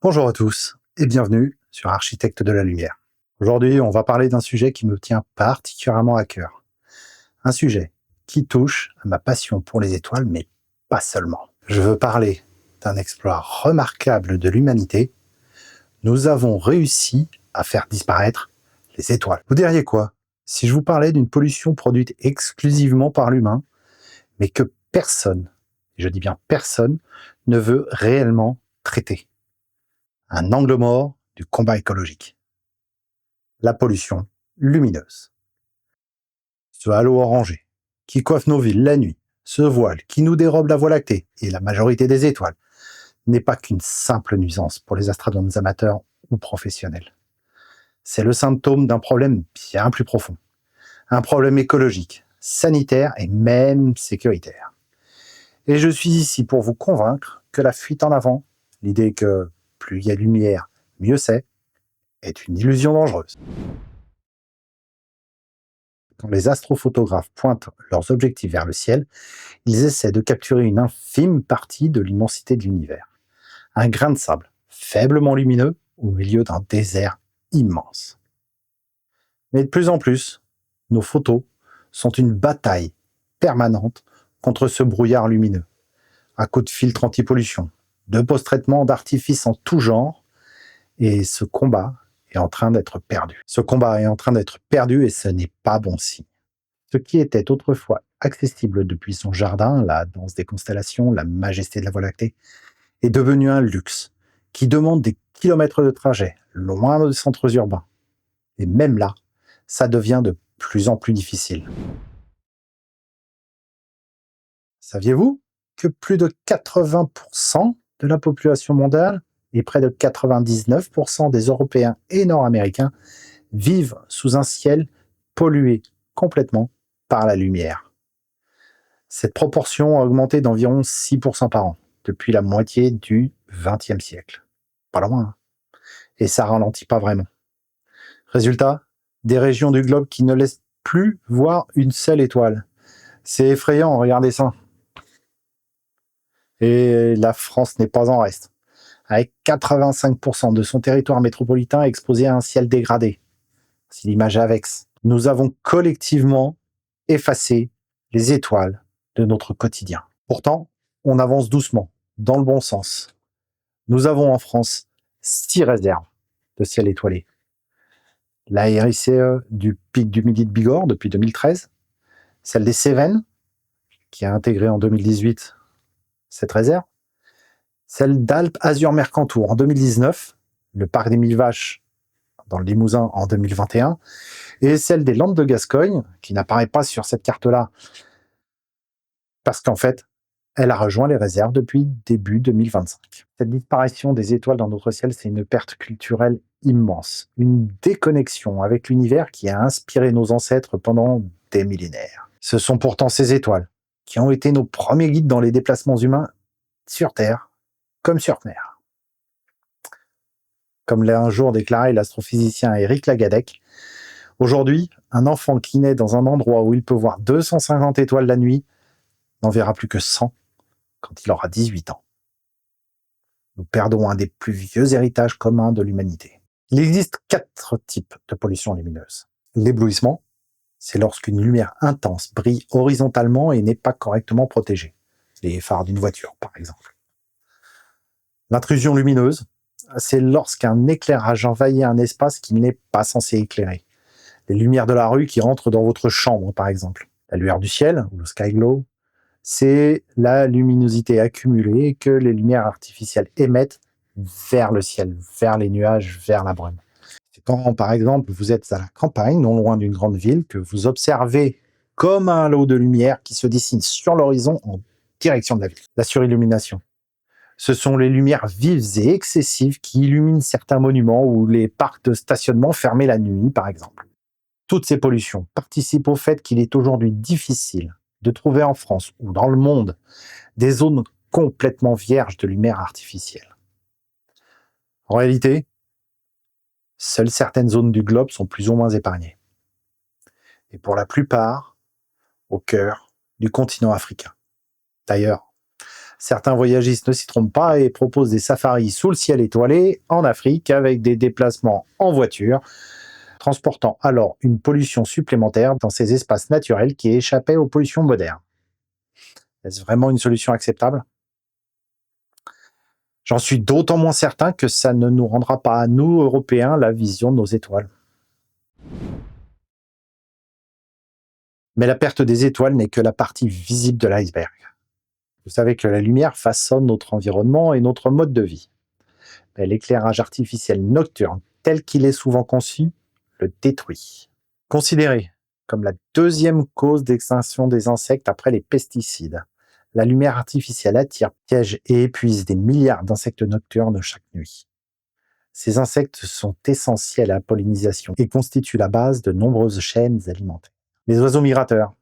Bonjour à tous et bienvenue sur Architecte de la Lumière. Aujourd'hui, on va parler d'un sujet qui me tient particulièrement à cœur. Un sujet qui touche à ma passion pour les étoiles, mais pas seulement. Je veux parler d'un exploit remarquable de l'humanité. Nous avons réussi à faire disparaître les étoiles. Vous diriez quoi si je vous parlais d'une pollution produite exclusivement par l'humain, mais que personne, et je dis bien personne, ne veut réellement traiter? Un angle mort du combat écologique. La pollution lumineuse. Ce halo orangé qui coiffe nos villes la nuit, ce voile qui nous dérobe la Voie lactée et la majorité des étoiles, n'est pas qu'une simple nuisance pour les astronomes amateurs ou professionnels. C'est le symptôme d'un problème bien plus profond. Un problème écologique, sanitaire et même sécuritaire. Et je suis ici pour vous convaincre que la fuite en avant, l'idée que plus il y a de lumière, mieux c'est, est une illusion dangereuse. Quand les astrophotographes pointent leurs objectifs vers le ciel, ils essaient de capturer une infime partie de l'immensité de l'univers. Un grain de sable, faiblement lumineux, au milieu d'un désert immense. Mais de plus en plus, nos photos sont une bataille permanente contre ce brouillard lumineux, à coups de filtres anti-pollution, de post-traitement d'artifices en tout genre, et ce combat est en train d'être perdu. Ce combat est en train d'être perdu et ce n'est pas bon signe. Ce qui était autrefois accessible depuis son jardin, la danse des constellations, la majesté de la Voie lactée, est devenu un luxe qui demande des kilomètres de trajet, loin des centres urbains. Et même là, ça devient de plus en plus difficile. Saviez-vous que plus de 80% de la population mondiale et près de 99% des Européens et Nord-Américains vivent sous un ciel pollué complètement par la lumière? Cette proportion a augmenté d'environ 6% par an, depuis la moitié du XXe siècle. Pas loin, hein. Et ça ralentit pas vraiment. Résultat, des régions du globe qui ne laissent plus voir une seule étoile. C'est effrayant, regardez ça. Et la France n'est pas en reste, avec 85% de son territoire métropolitain exposé à un ciel dégradé. C'est l'image AVEX. Nous avons collectivement effacé les étoiles de notre quotidien. Pourtant, on avance doucement, dans le bon sens. Nous avons en France 6 réserves de ciel étoilé. La RICE du pic du Midi de Bigorre depuis 2013, celle des Cévennes, qui a intégré en 2018 cette réserve, celle d'Alpes-Azur-Mercantour en 2019, le parc des Mille Vaches dans le Limousin en 2021, et celle des Landes de Gascogne, qui n'apparaît pas sur cette carte-là, parce qu'en fait, elle a rejoint les réserves depuis début 2025. Cette disparition des étoiles dans notre ciel, c'est une perte culturelle immense, une déconnexion avec l'univers qui a inspiré nos ancêtres pendant des millénaires. Ce sont pourtant ces étoiles qui ont été nos premiers guides dans les déplacements humains sur Terre comme sur mer. Comme l'a un jour déclaré l'astrophysicien Éric Lagadec, aujourd'hui, un enfant qui naît dans un endroit où il peut voir 250 étoiles la nuit n'en verra plus que 100 quand il aura 18 ans. Nous perdons un des plus vieux héritages communs de l'humanité. Il existe 4 types de pollution lumineuse. L'éblouissement, c'est lorsqu'une lumière intense brille horizontalement et n'est pas correctement protégée. Les phares d'une voiture, par exemple. L'intrusion lumineuse, c'est lorsqu'un éclairage envahit un espace qui n'est pas censé éclairer. Les lumières de la rue qui rentrent dans votre chambre, par exemple. La lueur du ciel, ou le sky glow, c'est la luminosité accumulée que les lumières artificielles émettent vers le ciel, vers les nuages, vers la brume. C'est quand, par exemple, vous êtes à la campagne, non loin d'une grande ville, que vous observez comme un halo de lumière qui se dessine sur l'horizon en direction de la ville. La surillumination. Ce sont les lumières vives et excessives qui illuminent certains monuments ou les parcs de stationnement fermés la nuit, par exemple. Toutes ces pollutions participent au fait qu'il est aujourd'hui difficile de trouver en France ou dans le monde des zones complètement vierges de lumière artificielle. En réalité, seules certaines zones du globe sont plus ou moins épargnées. Et pour la plupart, au cœur du continent africain. D'ailleurs, Certains voyagistes ne s'y trompent pas et proposent des safaris sous le ciel étoilé en Afrique avec des déplacements en voiture, transportant alors une pollution supplémentaire dans ces espaces naturels qui échappaient aux pollutions modernes. Est-ce vraiment une solution acceptable? J'en suis d'autant moins certain que ça ne nous rendra pas à nous, Européens, la vision de nos étoiles. Mais la perte des étoiles n'est que la partie visible de l'iceberg. Vous savez que la lumière façonne notre environnement et notre mode de vie. Mais l'éclairage artificiel nocturne, tel qu'il est souvent conçu, le détruit. Considéré comme la deuxième cause d'extinction des insectes après les pesticides, la lumière artificielle attire, piège et épuise des milliards d'insectes nocturnes chaque nuit. Ces insectes sont essentiels à la pollinisation et constituent la base de nombreuses chaînes alimentaires. Les oiseaux migrateurs,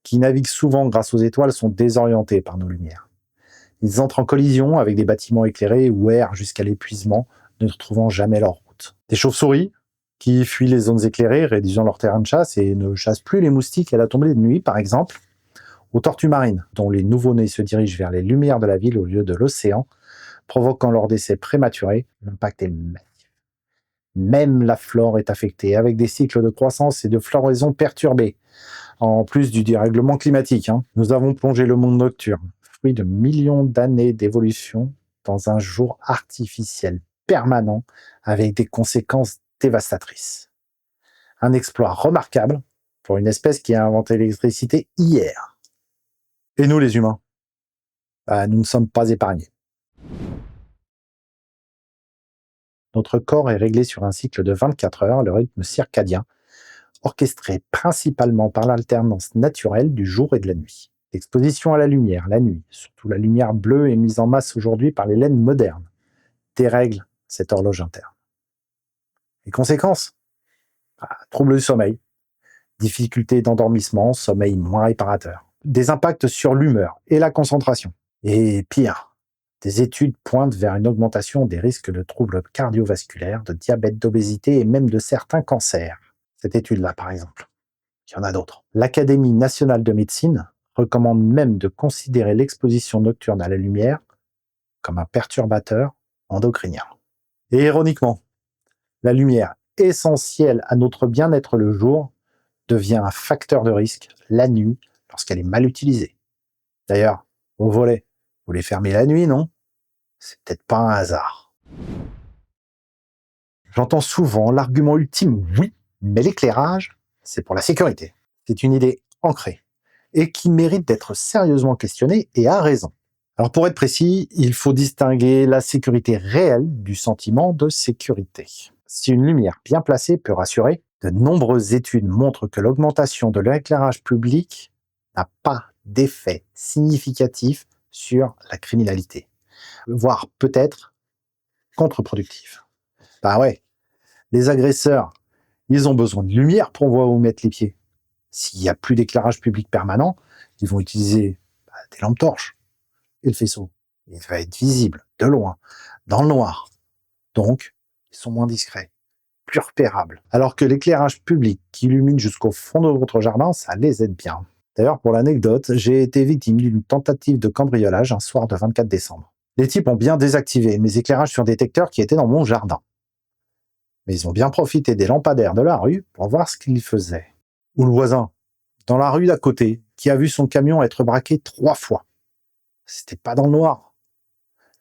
qui naviguent souvent grâce aux étoiles, sont désorientés par nos lumières. Ils entrent en collision avec des bâtiments éclairés ou errent jusqu'à l'épuisement, ne retrouvant jamais leur route. Des chauves-souris, qui fuient les zones éclairées, réduisant leur terrain de chasse et ne chassent plus les moustiques à la tombée de nuit, par exemple, aux tortues marines, dont les nouveau-nés se dirigent vers les lumières de la ville au lieu de l'océan, provoquant leur décès prématuré. L'impact est massif. Même la flore est affectée, avec des cycles de croissance et de floraison perturbés, en plus du dérèglement climatique. Nous avons plongé le monde nocturne, fruit de millions d'années d'évolution, dans un jour artificiel permanent, avec des conséquences dévastatrices. Un exploit remarquable pour une espèce qui a inventé l'électricité hier. Et nous, les humains, nous ne sommes pas épargnés. Notre corps est réglé sur un cycle de 24 heures, le rythme circadien, orchestré principalement par l'alternance naturelle du jour et de la nuit. L'exposition à la lumière, la nuit, surtout la lumière bleue émise en masse aujourd'hui par les laines modernes, dérègle cette horloge interne. Les conséquences? Troubles du sommeil, difficultés d'endormissement, sommeil moins réparateur, des impacts sur l'humeur et la concentration. Et pire, des études pointent vers une augmentation des risques de troubles cardiovasculaires, de diabète, d'obésité et même de certains cancers. Cette étude-là, par exemple. Il y en a d'autres. L'Académie nationale de médecine recommande même de considérer l'exposition nocturne à la lumière comme un perturbateur endocrinien. Et ironiquement, la lumière, essentielle à notre bien-être le jour, devient un facteur de risque la nuit lorsqu'elle est mal utilisée. D'ailleurs, vos volets, vous les fermez la nuit, non? C'est peut-être pas un hasard. J'entends souvent l'argument ultime, oui, mais l'éclairage, c'est pour la sécurité. C'est une idée ancrée et qui mérite d'être sérieusement questionnée et à raison. Alors pour être précis, il faut distinguer la sécurité réelle du sentiment de sécurité. Si une lumière bien placée peut rassurer, de nombreuses études montrent que l'augmentation de l'éclairage public n'a pas d'effet significatif sur la criminalité, voire peut-être contre-productif. Bah ouais, les agresseurs, ils ont besoin de lumière pour voir où mettre les pieds. S'il n'y a plus d'éclairage public permanent, ils vont utiliser des lampes torches. Et le faisceau, il va être visible, de loin, dans le noir. Donc, ils sont moins discrets, plus repérables. Alors que l'éclairage public qui illumine jusqu'au fond de votre jardin, ça les aide bien. D'ailleurs, pour l'anecdote, j'ai été victime d'une tentative de cambriolage un soir de 24 décembre. Les types ont bien désactivé mes éclairages sur détecteur qui étaient dans mon jardin. Mais ils ont bien profité des lampadaires de la rue pour voir ce qu'ils faisaient. Ou le voisin, dans la rue d'à côté, qui a vu son camion être braqué 3 fois. C'était pas dans le noir.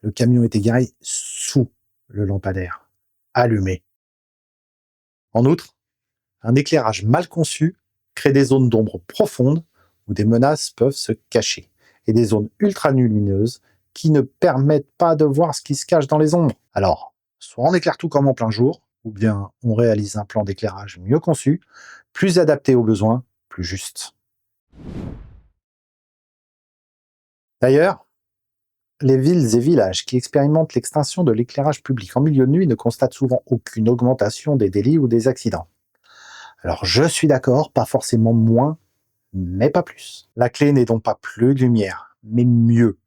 Le camion était garé sous le lampadaire, allumé. En outre, un éclairage mal conçu crée des zones d'ombre profondes où des menaces peuvent se cacher, et des zones ultra lumineuses qui ne permettent pas de voir ce qui se cache dans les ombres. Alors, soit on éclaire tout comme en plein jour, ou bien on réalise un plan d'éclairage mieux conçu, plus adapté aux besoins, plus juste. D'ailleurs, les villes et villages qui expérimentent l'extinction de l'éclairage public en milieu de nuit ne constatent souvent aucune augmentation des délits ou des accidents. Alors je suis d'accord, pas forcément moins, mais pas plus. La clé n'est donc pas plus de lumière, mais mieux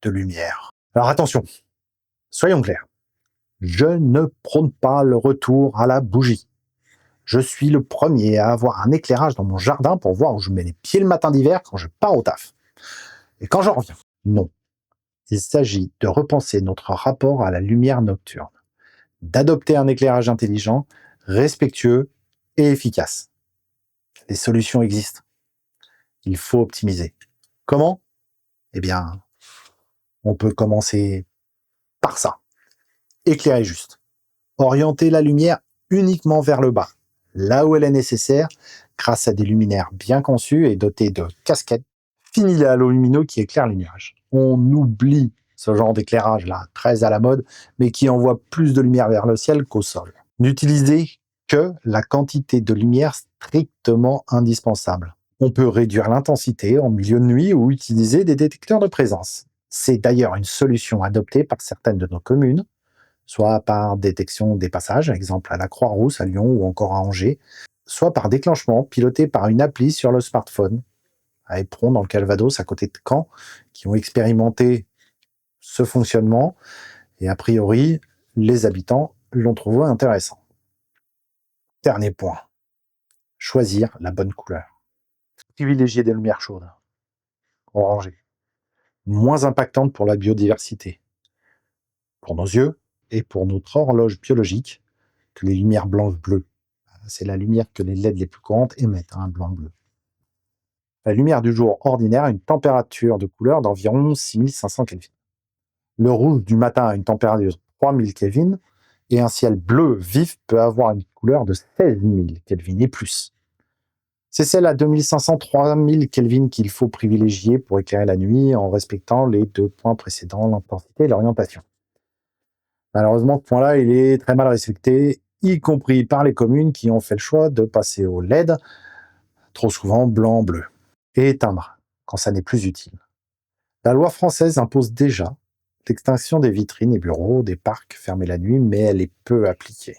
de lumière. Alors attention, soyons clairs. Je ne prône pas le retour à la bougie. Je suis le premier à avoir un éclairage dans mon jardin pour voir où je mets les pieds le matin d'hiver quand je pars au taf. Et quand j'en reviens, non. Il s'agit de repenser notre rapport à la lumière nocturne, d'adopter un éclairage intelligent, respectueux et efficace. Les solutions existent. Il faut optimiser. Comment? Eh bien, on peut commencer par ça. Éclairer juste. Orienter la lumière uniquement vers le bas, là où elle est nécessaire, grâce à des luminaires bien conçus et dotés de casquettes. Fini les halos lumineux qui éclairent les nuages. On oublie ce genre d'éclairage-là, très à la mode, mais qui envoie plus de lumière vers le ciel qu'au sol. N'utilisez que la quantité de lumière strictement indispensable. On peut réduire l'intensité en milieu de nuit ou utiliser des détecteurs de présence. C'est d'ailleurs une solution adoptée par certaines de nos communes, soit par détection des passages, exemple à la Croix-Rousse à Lyon ou encore à Angers, soit par déclenchement piloté par une appli sur le smartphone, à Éperon dans le Calvados, à côté de Caen, qui ont expérimenté ce fonctionnement et a priori, les habitants l'ont trouvé intéressant. Dernier point, choisir la bonne couleur. Privilégier des lumières chaudes, orangées, moins impactantes pour la biodiversité, pour nos yeux et pour notre horloge biologique que les lumières blanches-bleues. C'est la lumière que les LED les plus courantes émettent, blanc-bleu. La lumière du jour ordinaire a une température de couleur d'environ 6500 Kelvin. Le rouge du matin a une température de 3000 Kelvin et un ciel bleu vif peut avoir une couleur de 16 000 Kelvin et plus. C'est celle à 2500-3000 Kelvin qu'il faut privilégier pour éclairer la nuit en respectant les deux points précédents, l'intensité et l'orientation. Malheureusement, ce point-là, il est très mal respecté, y compris par les communes qui ont fait le choix de passer au LED, trop souvent blanc-bleu, et éteindre quand ça n'est plus utile. La loi française impose déjà l'extinction des vitrines et bureaux des parcs fermés la nuit, mais elle est peu appliquée.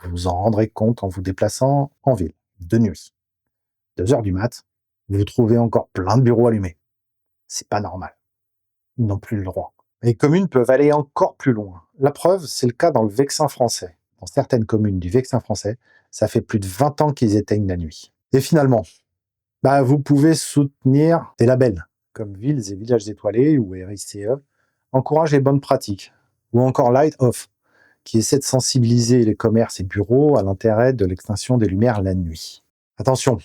Vous vous en rendrez compte en vous déplaçant en ville, de nuit. 2 heures du mat, vous trouvez encore plein de bureaux allumés. C'est pas normal. Ils n'ont plus le droit. Les communes peuvent aller encore plus loin. La preuve, c'est le cas dans le Vexin français. Dans certaines communes du Vexin français, ça fait plus de 20 ans qu'ils éteignent la nuit. Et finalement, vous pouvez soutenir des labels, comme Villes et Villages Étoilés ou RICE, encourage les bonnes pratiques, ou encore Light Off, qui essaie de sensibiliser les commerces et bureaux à l'intérêt de l'extinction des lumières la nuit. Attention,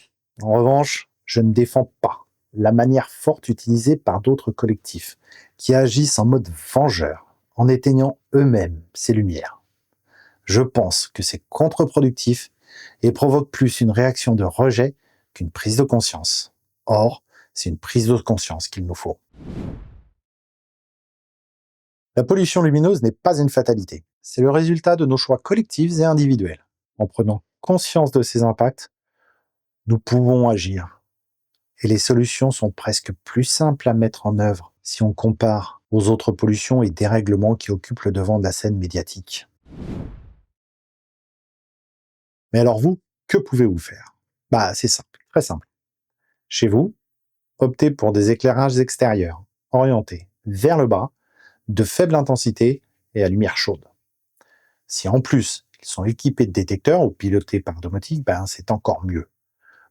en revanche, je ne défends pas la manière forte utilisée par d'autres collectifs, qui agissent en mode vengeur, en éteignant eux-mêmes ces lumières. Je pense que c'est contre-productif et provoque plus une réaction de rejet qu'une prise de conscience. Or, c'est une prise de conscience qu'il nous faut. La pollution lumineuse n'est pas une fatalité. C'est le résultat de nos choix collectifs et individuels. En prenant conscience de ces impacts, nous pouvons agir. Et les solutions sont presque plus simples à mettre en œuvre si on compare aux autres pollutions et dérèglements qui occupent le devant de la scène médiatique. Mais alors vous, que pouvez-vous faire? C'est simple, très simple. Chez vous, optez pour des éclairages extérieurs, orientés vers le bas, de faible intensité et à lumière chaude. Si en plus, ils sont équipés de détecteurs ou pilotés par domotique, c'est encore mieux.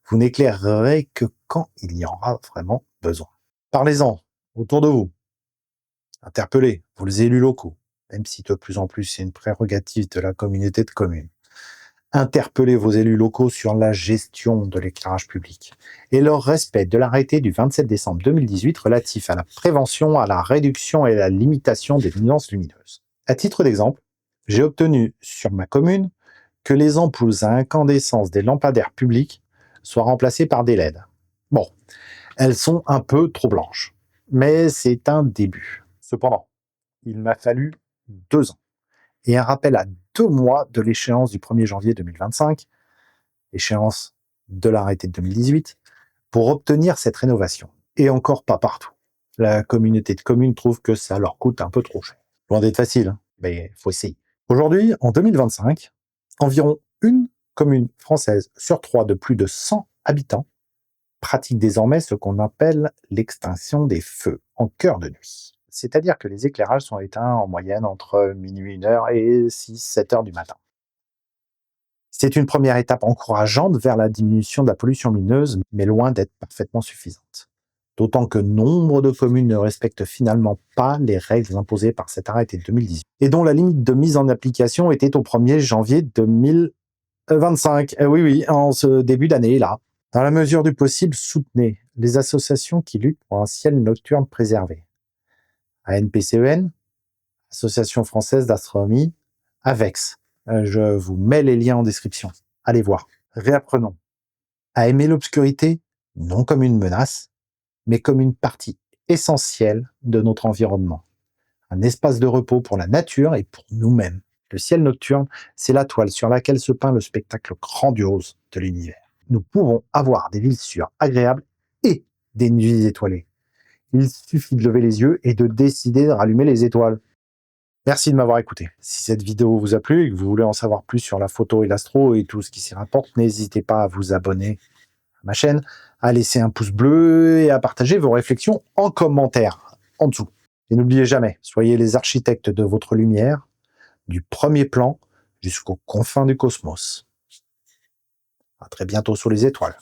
Vous n'éclairerez que quand il y en aura vraiment besoin. Parlez-en autour de vous. Interpellez vos élus locaux, même si de plus en plus c'est une prérogative de la communauté de communes. Interpellez vos élus locaux sur la gestion de l'éclairage public et leur respect de l'arrêté du 27 décembre 2018 relatif à la prévention, à la réduction et à la limitation des nuisances lumineuses. À titre d'exemple, j'ai obtenu sur ma commune que les ampoules à incandescence des lampadaires publics soient remplacées par des LED. Bon, elles sont un peu trop blanches, mais c'est un début. Cependant, il m'a fallu 2 ans et un rappel à 2 mois de l'échéance du 1er janvier 2025, échéance de l'arrêté de 2018, pour obtenir cette rénovation. Et encore pas partout. La communauté de communes trouve que ça leur coûte un peu trop cher. Loin d'être facile, mais il faut essayer. Aujourd'hui, en 2025, environ une commune française sur 3 de plus de 100 habitants pratique désormais ce qu'on appelle l'extinction des feux en cœur de nuit. C'est-à-dire que les éclairages sont éteints en moyenne entre minuit 1h et 6-7h du matin. C'est une première étape encourageante vers la diminution de la pollution lumineuse, mais loin d'être parfaitement suffisante. D'autant que nombre de communes ne respectent finalement pas les règles imposées par cet arrêté de 2018, et dont la limite de mise en application était au 1er janvier 2025. Oui, oui, en ce début d'année, là. Dans la mesure du possible, soutenez les associations qui luttent pour un ciel nocturne préservé. ANPCEN, Association française d'astronomie, AVEX. Je vous mets les liens en description. Allez voir. Réapprenons à aimer l'obscurité, non comme une menace, mais comme une partie essentielle de notre environnement. Un espace de repos pour la nature et pour nous-mêmes. Le ciel nocturne, c'est la toile sur laquelle se peint le spectacle grandiose de l'univers. Nous pouvons avoir des villes sûres, agréables et des nuits étoilées. Il suffit de lever les yeux et de décider de rallumer les étoiles. Merci de m'avoir écouté. Si cette vidéo vous a plu et que vous voulez en savoir plus sur la photo et l'astro et tout ce qui s'y rapporte, n'hésitez pas à vous abonner à ma chaîne, à laisser un pouce bleu et à partager vos réflexions en commentaire en dessous. Et n'oubliez jamais, soyez les architectes de votre lumière, du premier plan jusqu'aux confins du cosmos. À très bientôt sous les étoiles.